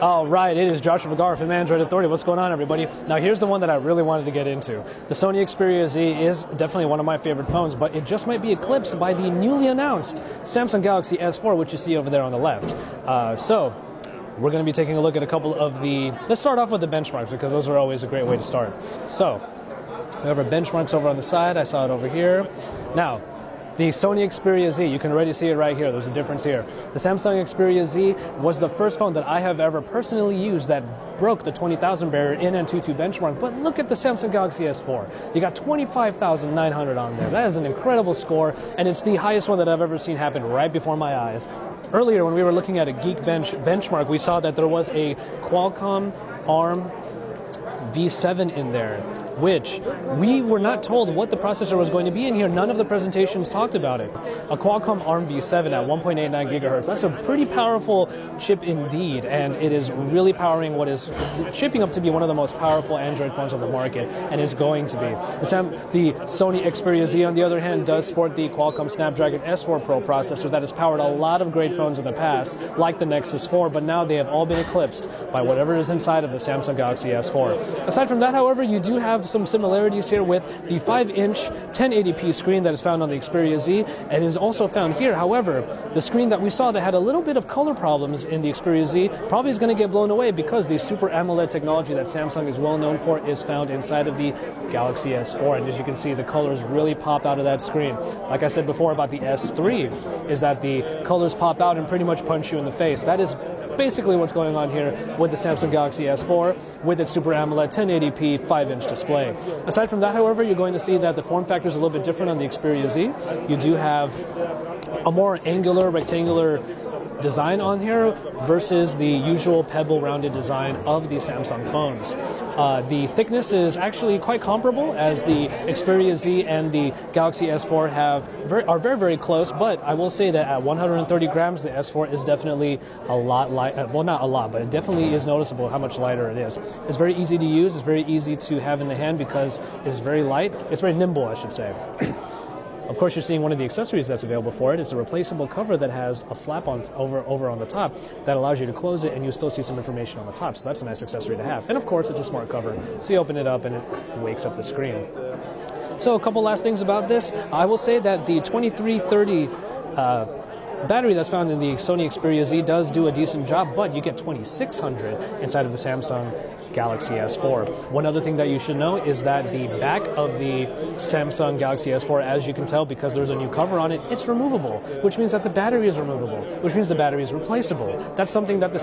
All right, it is Joshua Vergara from Android Authority. What's going on, everybody? Now, here's the one that I really wanted to get into. The Sony Xperia Z is definitely one of my favorite phones, but it just might be eclipsed by the newly announced Samsung Galaxy S4, which you see over there on the left. So we're going to be taking a look at a couple of the... Let's start off with the benchmarks, because those are always a great way to start. So we have our benchmarks over on the side. I saw it over here. Now, the Sony Xperia Z, you can already see it right here. There's a difference here. The Samsung Xperia Z was the first phone that I have ever personally used that broke the 20,000 barrier in Antutu benchmark. But look at the Samsung Galaxy S4. You got 25,900 on there. That is an incredible score, and it's the highest one that I've ever seen happen right before my eyes. Earlier, when we were looking at a Geekbench benchmark, we saw that there was a Qualcomm ARM V7 in there, which we were not told what the processor was going to be in here. None of the presentations talked about it. A Qualcomm ARM V7 at 1.89 gigahertz. That's a pretty powerful chip indeed, and it is really powering what is shaping up to be one of the most powerful Android phones on the market, and it's going to be. The Sony Xperia Z, on the other hand, does sport the Qualcomm Snapdragon S4 Pro processor that has powered a lot of great phones in the past, like the Nexus 4, but now they have all been eclipsed by whatever is inside of the Samsung Galaxy S4. Aside from that, however, you do have some similarities here with the 5-inch 1080p screen that is found on the Xperia Z and is also found here. However, the screen that we saw that had a little bit of color problems in the Xperia Z probably is going to get blown away because the Super AMOLED technology that Samsung is well known for is found inside of the Galaxy S4. And as you can see, the colors really pop out of that screen. Like I said before about the S3, is that the colors pop out and pretty much punch you in the face. That is basically what's going on here with the Samsung Galaxy S4 with its Super AMOLED 1080p 5-inch display. Aside from that, however, you're going to see that the form factor is a little bit different on the Xperia Z. You do have a more angular, rectangular design on here versus the usual pebble rounded design of the Samsung phones. The thickness is actually quite comparable, as the Xperia Z and the Galaxy S4 are very, very close, but I will say that at 130 grams, the S4 is definitely a lot light. Well, not a lot, but it definitely is noticeable how much lighter it is. It's very easy to use. It's very easy to have in the hand because it's very light. It's very nimble, I should say. Of course, you're seeing one of the accessories that's available for it. It's a replaceable cover that has a flap on over on the top that allows you to close it, and you still see some information on the top. So that's a nice accessory to have. And of course, it's a smart cover. So you open it up and it wakes up the screen. So a couple last things about this. I will say that the 2330 battery that's found in the Sony Xperia Z does do a decent job, but you get 2600 inside of the Samsung Galaxy S4. One other thing that you should know is that the back of the Samsung Galaxy S4, as you can tell, because there's a new cover on it, it's removable, which means that the battery is removable, which means the battery is replaceable. That's something that the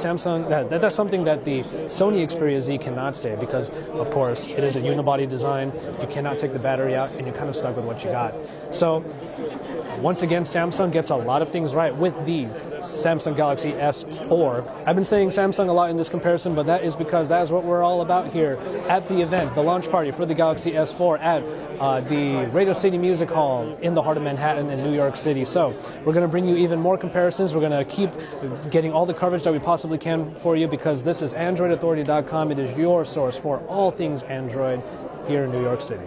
that's something that the Sony Xperia Z cannot say, because of course it is a unibody design. You cannot take the battery out, and you're kind of stuck with what you got. So once again, Samsung gets a lot of things right with the Samsung Galaxy S4. I've been saying Samsung a lot in this comparison, but that is because that is what we're all about here at the event, the launch party for the Galaxy S4 at the Radio City Music Hall in the heart of Manhattan in New York City. So we're going to bring you even more comparisons. We're going to keep getting all the coverage that we possibly can for you, because this is AndroidAuthority.com. It is your source for all things Android here in New York City.